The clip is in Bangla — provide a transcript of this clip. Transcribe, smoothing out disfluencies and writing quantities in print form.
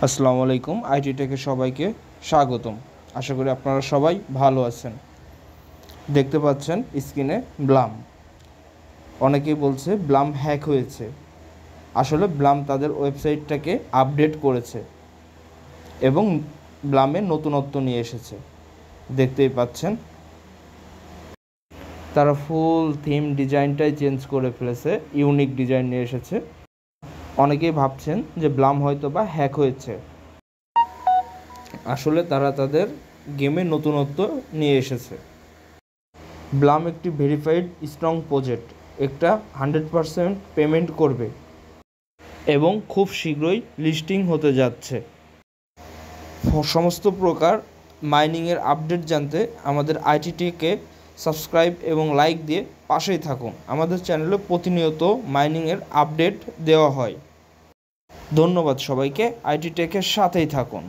আসসালামু আলাইকুম। আইটি টেকে সবাইকে স্বাগতম। আশা করি আপনারা সবাই ভালো আছেন। দেখতে পাচ্ছেন স্ক্রিনে ব্লাম। অনেকেই বলছে ব্লাম হ্যাক হয়েছে। আসলে ব্লাম তাদের ওয়েবসাইটটাকে আপডেট করেছে এবং ব্লামে নতুনত্ব নিয়ে এসেছে। দেখতেই পাচ্ছেন তারা ফুল থিম ডিজাইনটাই চেঞ্জ করে ফেলেছে, ইউনিক ডিজাইন নিয়ে এসেছে। অনেকেই ভাবছেন যে ব্লাম হয়তো বা হ্যাক হয়েছে। আসলে তারা তাদের গেমে নতুনত্ব নিয়ে এসেছে। ব্লাম একটি ভেরিফাইড স্ট্রং প্রজেক্ট, একটা 100% পেমেন্ট করবে এবং খুব শীঘ্রই লিস্টিং হতে যাচ্ছে। সমস্ত প্রকার মাইনিংয়ের আপডেট জানতে আমাদের আইটিটিকে সাবস্ক্রাইব এবং লাইক দিয়ে পাশেই থাকুন। আমাদের চ্যানেলে প্রতিনিয়ত মাইনিংয়ের আপডেট দেওয়া হয়। ধন্যবাদ সবাইকে। আইটি টেকের সাথেই থাকুন।